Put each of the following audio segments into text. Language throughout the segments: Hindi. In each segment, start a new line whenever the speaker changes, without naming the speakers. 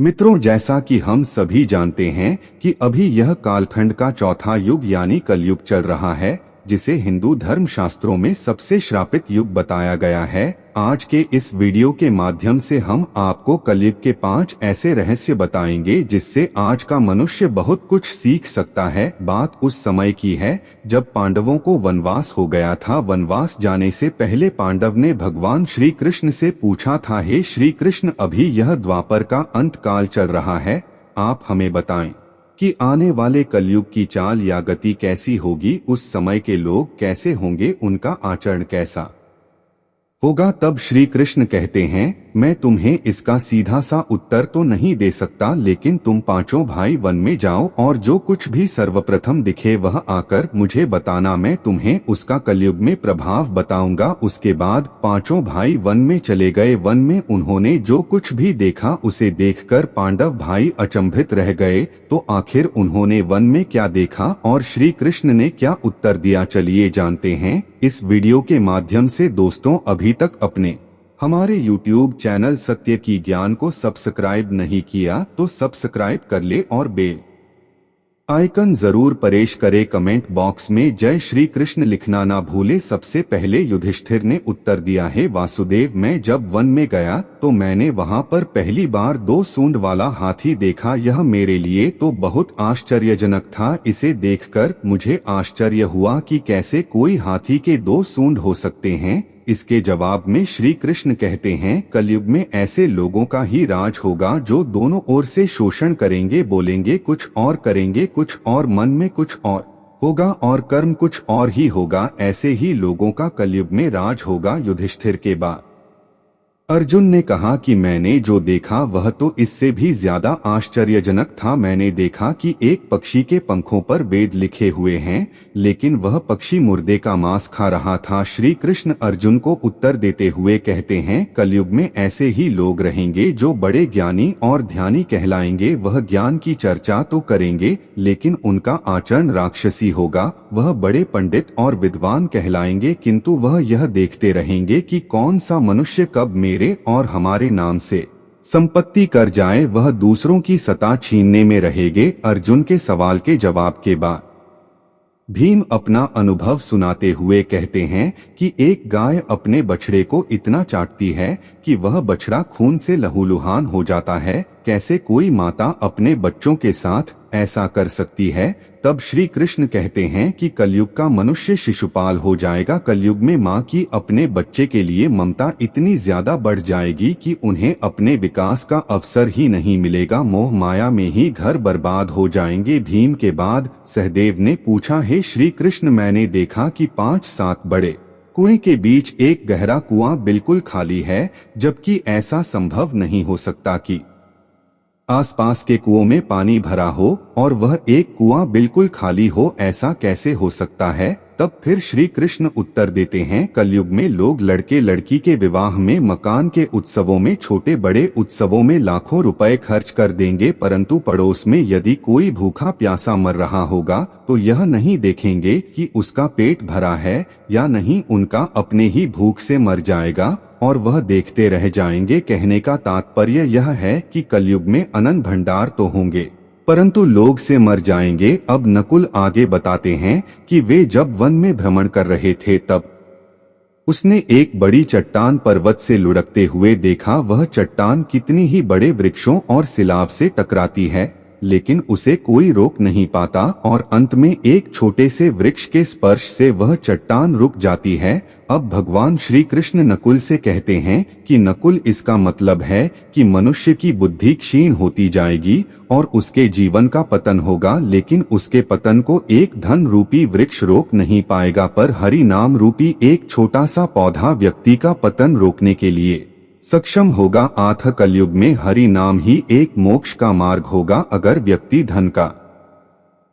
मित्रों, जैसा कि हम सभी जानते हैं कि अभी यह कालखंड का चौथा युग यानी कलयुग चल रहा है, जिसे हिंदू धर्म शास्त्रों में सबसे श्रापित युग बताया गया है। आज के इस वीडियो के माध्यम से हम आपको कलयुग के 5 ऐसे रहस्य बताएंगे जिससे आज का मनुष्य बहुत कुछ सीख सकता है। बात उस समय की है जब पांडवों को वनवास हो गया था। वनवास जाने से पहले पांडव ने भगवान श्री कृष्ण से पूछा था, हे श्री कृष्ण, अभी यह द्वापर का अंत काल चल रहा है, आप हमें बताएं कि आने वाले कलयुग की चाल या गति कैसी होगी, उस समय के लोग कैसे होंगे, उनका आचरण कैसा होगा। तब श्री कृष्ण कहते हैं, मैं तुम्हें इसका सीधा सा उत्तर तो नहीं दे सकता, लेकिन तुम पांचों भाई वन में जाओ और जो कुछ भी सर्वप्रथम दिखे वह आकर मुझे बताना, मैं तुम्हें उसका कलयुग में प्रभाव बताऊंगा। उसके बाद पांचों भाई वन में चले गए। वन में उन्होंने जो कुछ भी देखा उसे देखकर पांडव भाई अचंभित रह गए। तो आखिर उन्होंने वन में क्या देखा और श्री कृष्ण ने क्या उत्तर दिया, चलिए जानते हैं इस वीडियो के माध्यम से। दोस्तों, अभी तक अपने हमारे YouTube चैनल सत्य की ज्ञान को सब्सक्राइब नहीं किया तो सब्सक्राइब कर ले और बेल आइकन जरूर प्रेस करे। कमेंट बॉक्स में जय श्री कृष्ण लिखना ना भूले। सबसे पहले युधिष्ठिर ने उत्तर दिया है, वासुदेव, मैं जब वन में गया तो मैंने वहां पर पहली बार 2 सूंड वाला हाथी देखा। यह मेरे लिए तो बहुत आश्चर्यजनक था। इसे देखकर मुझे आश्चर्य हुआ कि कैसे कोई हाथी के 2 सूंड हो सकते हैं। इसके जवाब में श्री कृष्ण कहते हैं, कलयुग में ऐसे लोगों का ही राज होगा जो दोनों ओर से शोषण करेंगे, बोलेंगे कुछ और करेंगे कुछ और, मन में कुछ और होगा और कर्म कुछ और ही होगा। ऐसे ही लोगों का कलयुग में राज होगा। युधिष्ठिर के बाद अर्जुन ने कहा कि मैंने जो देखा वह तो इससे भी ज्यादा आश्चर्यजनक था। मैंने देखा कि एक पक्षी के पंखों पर वेद लिखे हुए हैं, लेकिन वह पक्षी मुर्दे का मांस खा रहा था। श्री कृष्ण अर्जुन को उत्तर देते हुए कहते हैं, कलयुग में ऐसे ही लोग रहेंगे जो बड़े ज्ञानी और ध्यानी कहलाएंगे। वह ज्ञान की चर्चा तो करेंगे लेकिन उनका आचरण राक्षसी होगा। वह बड़े पंडित और विद्वान कहलाएंगे, किंतु वह यह देखते रहेंगे कि कौन सा मनुष्य कब मेरे और हमारे नाम से संपत्ति कर जाए। वह दूसरों की सत्ता छीनने में रहेंगे। अर्जुन के सवाल के जवाब के बाद भीम अपना अनुभव सुनाते हुए कहते हैं कि एक गाय अपने बछड़े को इतना चाटती है कि वह बछड़ा खून से लहूलुहान हो जाता है। कैसे कोई माता अपने बच्चों के साथ ऐसा कर सकती है। तब श्री कृष्ण कहते हैं कि कलयुग का मनुष्य शिशुपाल हो जाएगा। कलयुग में माँ की अपने बच्चे के लिए ममता इतनी ज्यादा बढ़ जाएगी कि उन्हें अपने विकास का अवसर ही नहीं मिलेगा। मोह माया में ही घर बर्बाद हो जाएंगे। भीम के बाद सहदेव ने पूछा, हे श्री कृष्ण, मैंने देखा कि 5-7 बड़े कुएं के बीच एक गहरा कुआं बिल्कुल खाली है, जबकि ऐसा संभव नहीं हो सकता कि आसपास के कुओं में पानी भरा हो और वह एक कुआं बिल्कुल खाली हो। ऐसा कैसे हो सकता है। तब फिर श्री कृष्ण उत्तर देते हैं, कलयुग में लोग लड़के लड़की के विवाह में, मकान के उत्सवों में, छोटे बड़े उत्सवों में लाखों रुपए खर्च कर देंगे, परंतु पड़ोस में यदि कोई भूखा प्यासा मर रहा होगा तो यह नहीं देखेंगे कि उसका पेट भरा है या नहीं, उनका अपने ही भूख से मर जाएगा और वह देखते रह जाएंगे। कहने का तात्पर्य यह है कि कलयुग में अनंत भंडार तो होंगे परंतु लोग से मर जाएंगे। अब नकुल आगे बताते हैं कि वे जब वन में भ्रमण कर रहे थे तब उसने एक बड़ी चट्टान पर्वत से लुढ़कते हुए देखा। वह चट्टान कितनी ही बड़े वृक्षों और सिलाब से टकराती है, लेकिन उसे कोई रोक नहीं पाता और अंत में एक छोटे से वृक्ष के स्पर्श से वह चट्टान रुक जाती है। अब भगवान श्री कृष्ण नकुल से कहते हैं कि नकुल, इसका मतलब है कि मनुष्य की बुद्धि क्षीण होती जाएगी और उसके जीवन का पतन होगा, लेकिन उसके पतन को एक धन रूपी वृक्ष रोक नहीं पाएगा, पर हरि नाम रूपी एक छोटा सा पौधा व्यक्ति का पतन रोकने के लिए सक्षम होगा। आथ कलयुग में हरि नाम ही एक मोक्ष का मार्ग होगा। अगर व्यक्ति धन का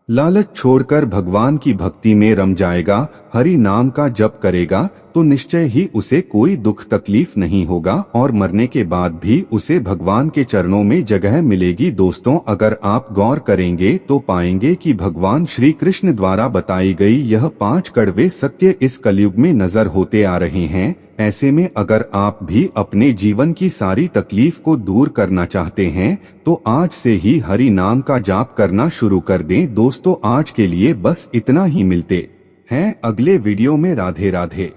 लालच छोड़कर भगवान की भक्ति में रम जाएगा, हरि नाम का जप करेगा, तो निश्चय ही उसे कोई दुख तकलीफ नहीं होगा और मरने के बाद भी उसे भगवान के चरणों में जगह मिलेगी। दोस्तों, अगर आप गौर करेंगे तो पाएंगे कि भगवान श्री कृष्ण द्वारा बताई गई यह 5 कड़वे सत्य इस कलयुग में नजर होते आ रहे हैं। ऐसे में अगर आप भी अपने जीवन की सारी तकलीफ को दूर करना चाहते हैं तो आज से ही हरि नाम का जाप करना शुरू कर दें। दोस्तों, आज के लिए बस इतना ही। मिलते हैं अगले वीडियो में। राधे राधे।